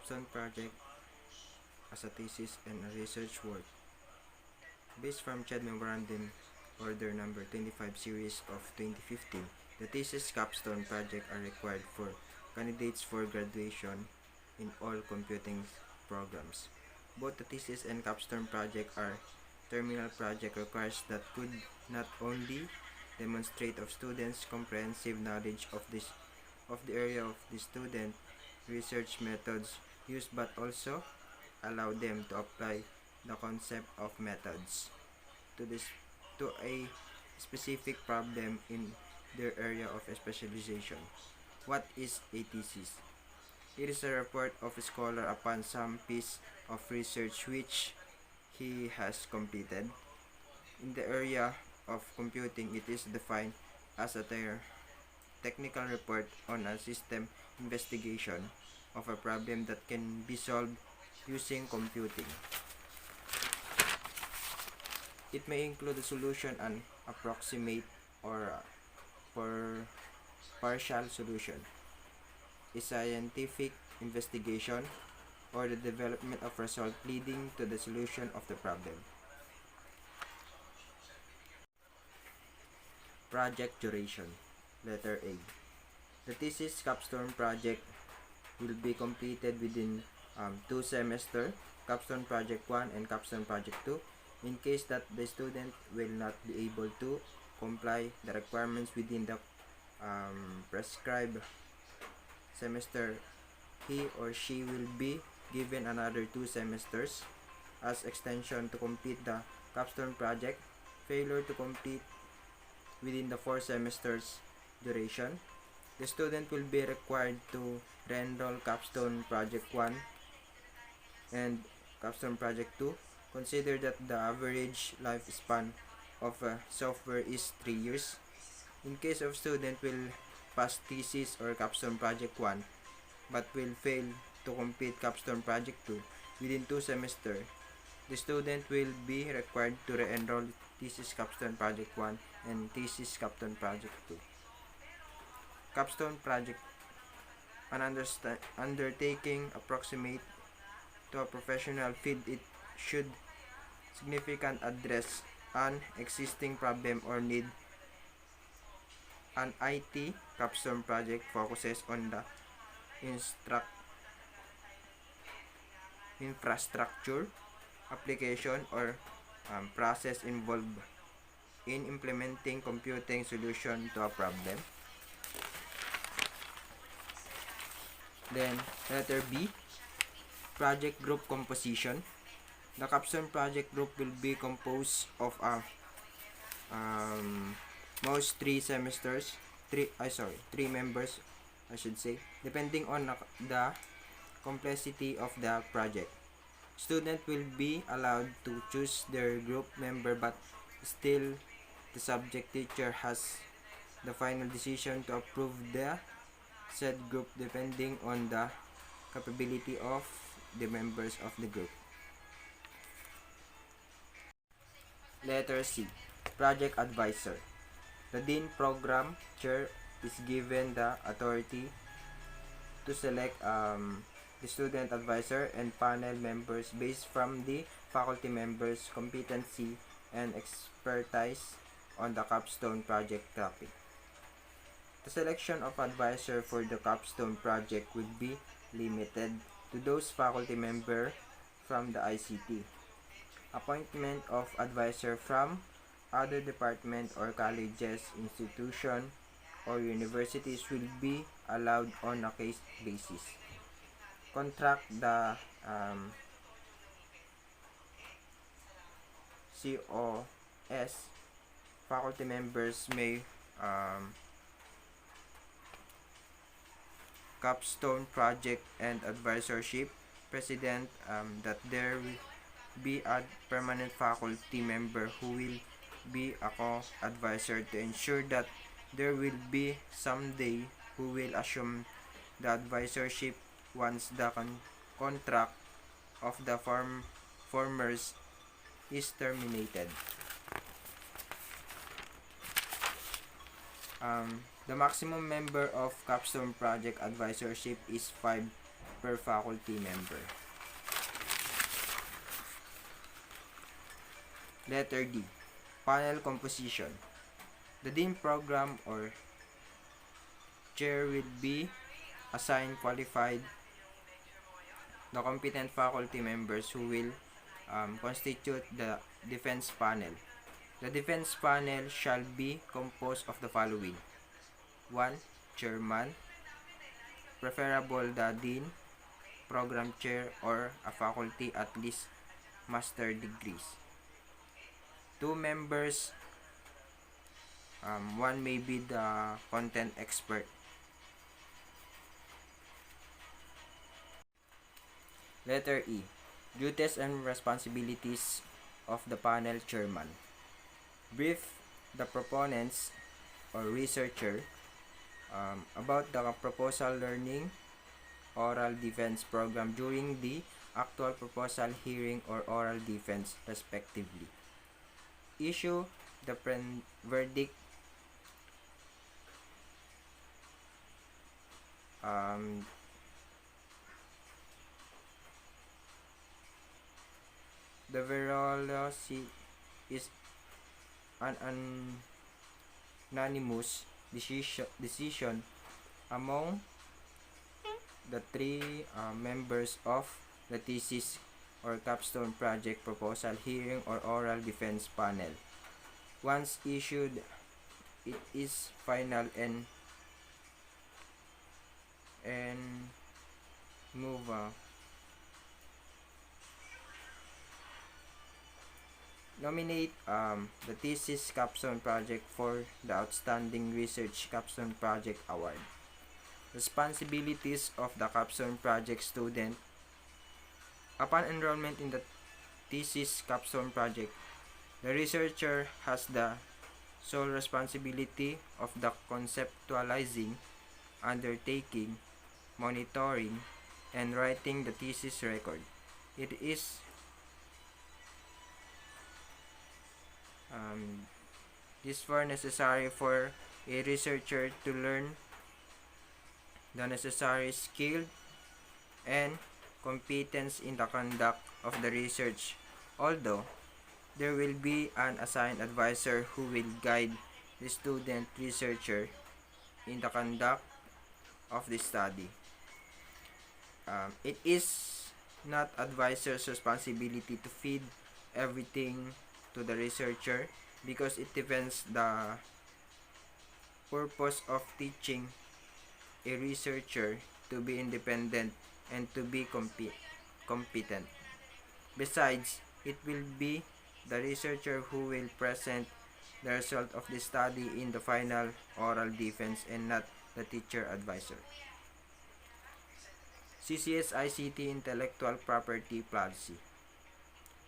Capstone project as a thesis and a research work. Based from CHED Memorandum Order Number 25 Series of 2015, the thesis capstone project are required for candidates for graduation in all computing programs. Both the thesis and capstone project are terminal project requires that could not only demonstrate of students' comprehensive knowledge of the area of the student research methods used, but also allow them to apply the concept of methods to a specific problem in their area of specialization. What is a thesis? It is a report of a scholar upon some piece of research which he has completed. In the area of computing, it is defined as a technical report on a system investigation of a problem that can be solved using computing. It may include a solution, an approximate or for partial solution, a scientific investigation, or the development of result leading to the solution of the problem. Project duration. Letter A. The thesis capstone project will be completed within 2 semesters, capstone project 1 and capstone project 2. In case that the student will not be able to comply the requirements within the prescribed semester, he or she will be given another 2 semesters as extension to complete the capstone project. Failure to complete within the 4 semesters duration, the student will be required to re-enroll capstone project 1 and capstone project 2. Consider that the average lifespan of a software is 3 years. In case of student will pass thesis or capstone project 1 but will fail to complete capstone project 2 within 2 semesters, the student will be required to re-enroll thesis capstone project 1 and thesis capstone project 2. Capstone project, an undertaking approximate to a professional field. It should significant address an existing problem or need. An IT capstone project focuses on the infrastructure, application, or process involved in implementing computing solution to a problem. Then letter B, project group composition. The capstone project group will be composed of most 3 members, I should say, depending on the complexity of the project. Student will be allowed to choose their group member, but still the subject teacher has the final decision to approve the said group depending on the capability of the members of the group. Letter C, project advisor. The Dean Program Chair is given the authority to select the student advisor and panel members based from the faculty members' competency and expertise on the capstone project topic. The selection of advisor for the capstone project will be limited to those faculty members from the ICT. Appointment of advisor from other department or colleges, institution, or universities will be allowed on a case basis. Contract the COS faculty members may capstone project and advisorship president that there will be a permanent faculty member who will be a co-advisor to ensure that there will be someday who will assume the advisorship once the contract of the formers is terminated. The maximum member of capstone project advisorship is 5 per faculty member. Letter D. Panel composition. The Dean program or chair will be assigned qualified the competent faculty members who will constitute the defense panel. The defense panel shall be composed of the following: 1. Chairman, preferable the dean, program chair, or a faculty at least master degrees. 2 members, one may be the content expert. Letter E. Duties and responsibilities of the panel chairman. Brief the proponents or researcher about the proposal learning oral defense program during the actual proposal hearing or oral defense respectively. Issue the verdict the virology is an unanimous decision among the 3 members of the thesis or capstone project proposal hearing or oral defense panel. Once issued, it is final and move nominate the thesis capstone project for the outstanding research capstone project award. Responsibilities of the capstone project student. Upon enrollment in the thesis capstone project, the researcher has the sole responsibility of the conceptualizing, undertaking, monitoring, and writing the thesis record. It is necessary for a researcher to learn the necessary skill and competence in the conduct of the research, although there will be an assigned advisor who will guide the student researcher in the conduct of the study. It is not advisor's responsibility to feed everything to the researcher because it depends the purpose of teaching a researcher to be independent and to be competent. Besides, it will be the researcher who will present the result of the study in the final oral defense and not the teacher advisor. CCS ICT Intellectual Property Policy.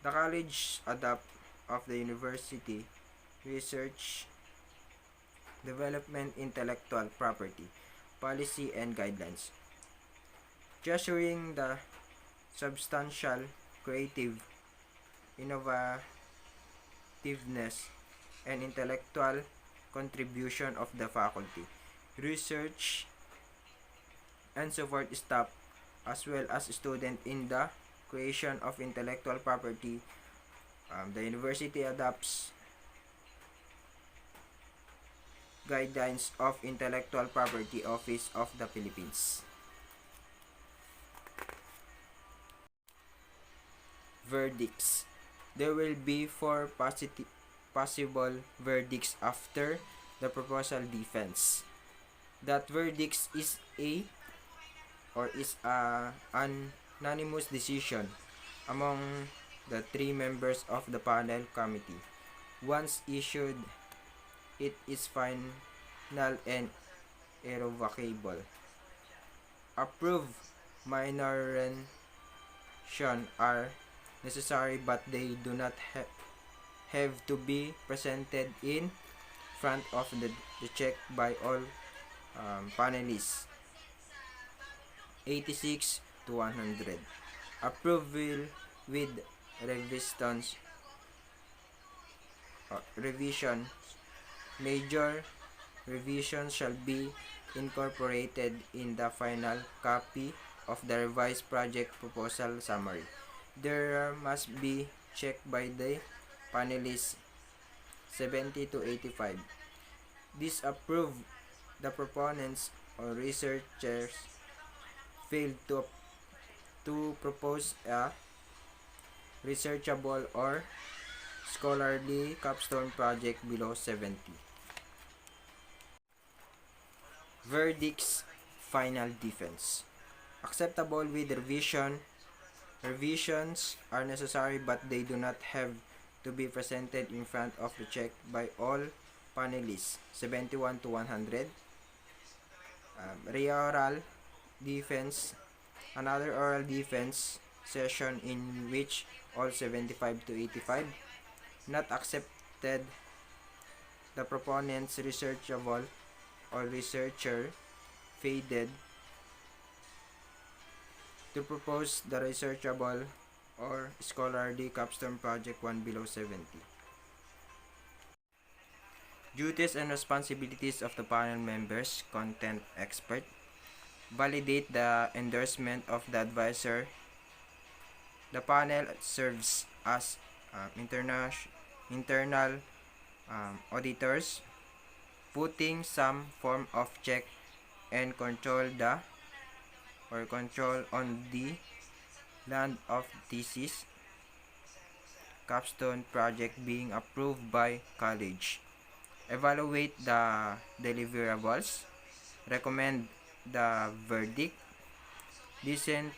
The college adopt of the university research development intellectual property policy and guidelines, treasuring the substantial creative innovativeness and intellectual contribution of the faculty, research and support staff as well as student in the creation of intellectual property. The university adopts guidelines of Intellectual Property Office of the Philippines. Verdicts. There will be 4 possible verdicts after the proposal defense. That verdicts is an unanimous decision among the 3 members of the panel committee. Once issued, it is final and irrevocable. Approved minoration are necessary, but they do not have to be presented in front of the check by all panelists. 86 to 100. Approval with revision. Major revisions shall be incorporated in the final copy of the revised project proposal summary. There must be checked by the panelists 70 to 85. Disapprove the proponents or researchers failed to propose a researchable or scholarly capstone project below 70. Verdicts, final defense. Acceptable with revision. Revisions are necessary but they do not have to be presented in front of the check by all panelists 71 to 100. Reoral defense. Another oral defense session in which all 75 to 85 not accepted. The proponent's researchable or researcher failed to propose the researchable or scholarly capstone project 1 below 70. Duties and responsibilities of the panel members, content expert. Validate the endorsement of the advisor. The panel serves as internal auditors, putting some form of check and control on the land of thesis capstone project being approved by college. Evaluate the deliverables, recommend the verdict, listen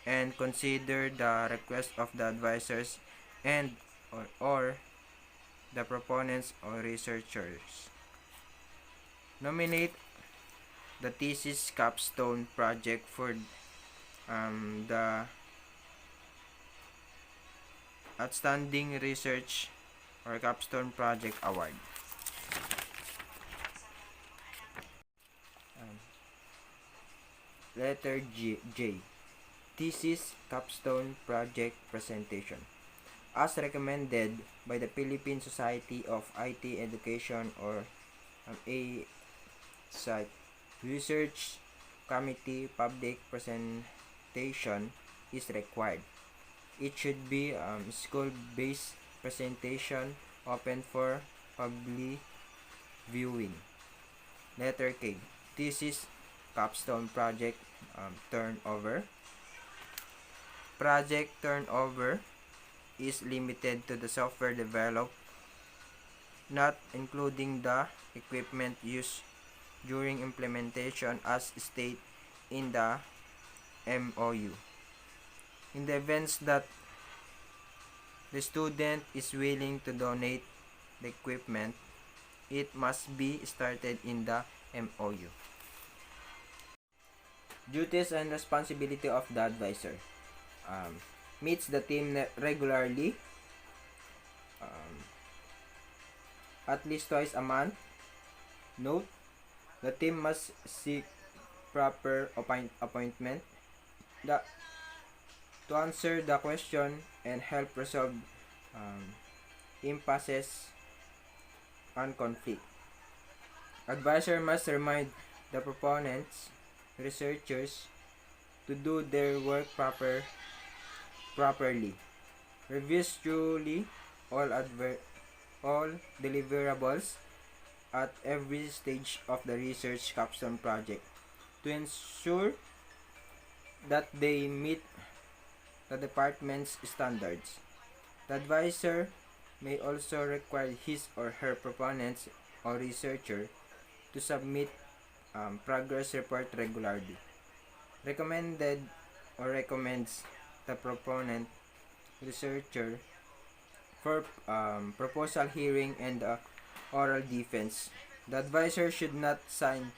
and consider the request of the advisors and or the proponents or researchers. Nominate the thesis capstone project for the Outstanding Research or Capstone Project Award. Letter J. Thesis Capstone Project Presentation. As recommended by the Philippine Society of IT Education or ASIT, Research Committee public presentation is required. It should be school-based presentation open for public viewing. Letter K. Thesis Capstone Project Turnover. Project turnover is limited to the software developed, not including the equipment used during implementation as stated in the MOU. In the events that the student is willing to donate the equipment, it must be started in the MOU. Duties and responsibility of the advisor. Meets the team regularly, at least twice a month. Note, the team must seek proper appointment to answer the question and help resolve impasses and conflict. Advisor must remind the proponents, researchers, to do their work properly. Reviews truly all deliverables at every stage of the research capstone project to ensure that they meet the department's standards. The advisor may also require his or her proponents or researcher to submit progress report regularly. Recommended or recommends the proponent researcher for proposal hearing and oral defense. The advisor should not sign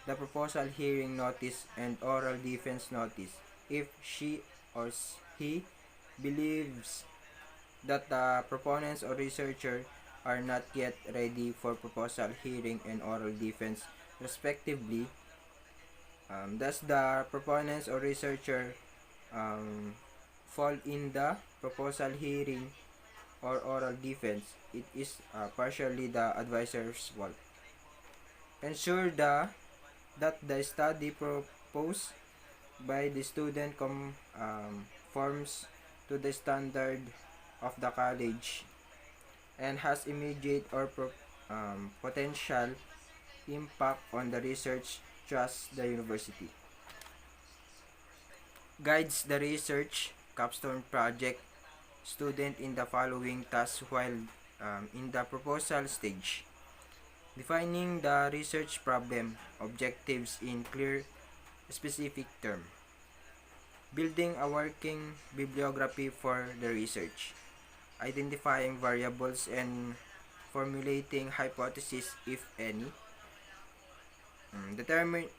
the proposal hearing notice and oral defense notice if she or he believes that the proponents or researcher are not yet ready for proposal hearing and oral defense respectively. Does the proponents or researcher fall in the proposal hearing or oral defense? It is partially the advisor's fault. Ensure that the study proposed by the student conforms to the standard of the college and has immediate or potential impact on the research trust the university. Guides the research capstone project student in the following tasks while in the proposal stage. Defining the research problem objectives in clear specific term. Building a working bibliography for the research. Identifying variables and formulating hypotheses if any. Determining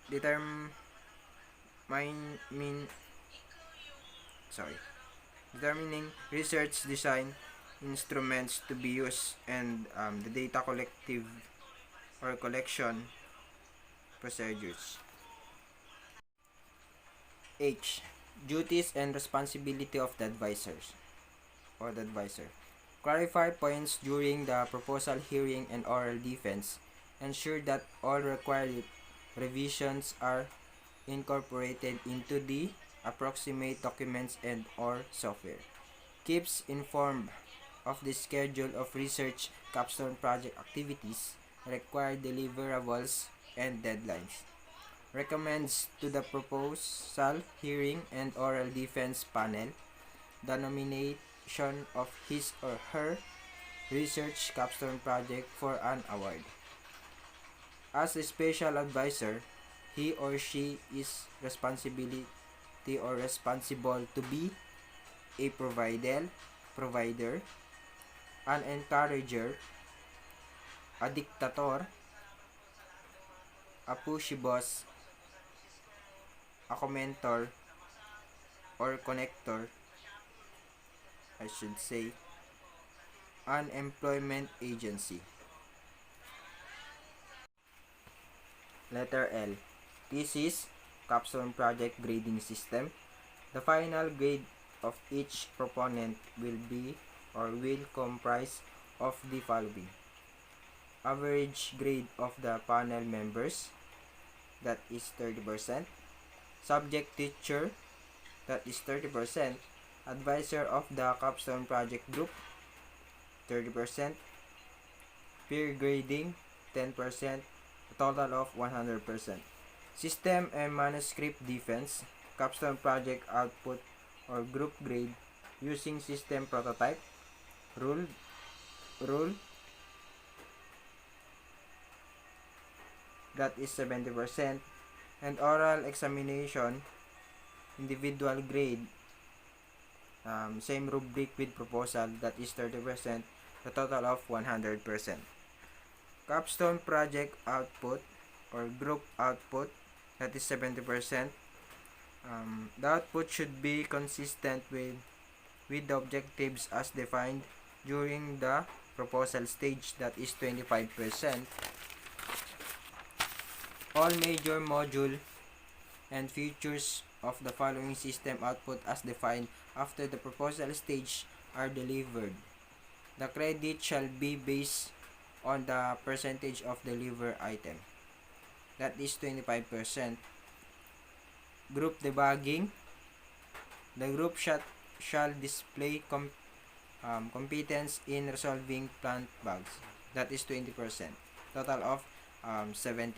research design instruments to be used and the data collective or collection procedures. H. Duties and responsibility of the advisors or the advisor. Clarify points during the proposal hearing and oral defense. Ensure that all required revisions are incorporated into the approximate documents and or software. Keeps informed of the schedule of research capstone project activities, required deliverables, and deadlines. Recommends to the proposal hearing and oral defense panel the nomination of his or her research capstone project for an award. As a special advisor, he or she is responsible to be a provider, an encourager, a dictator, a pushy boss, a commentor, or connector, I should say, an employment agency. Letter L. Thesis, capstone project grading system. The final grade of each proponent will be or will comprise of the following. Average grade of the panel members, that is 30%. Subject teacher, that is 30%. Advisor of the capstone project group, 30%. Peer grading, 10%. A total of 100%. System and manuscript defense, capstone project output or group grade using system prototype, rule, that is 70%, and oral examination, individual grade, same rubric with proposal, that is 30%, a total of 100%. Capstone project output or group output, that is 70%. The output should be consistent with the objectives as defined during the proposal stage, that is 25%. All major module and features of the following system output as defined after the proposal stage are delivered. The credit shall be based on the percentage of delivered item, that is 25%. Group debugging, the group shall display competence in resolving plant bugs, that is 20%, total of 70%.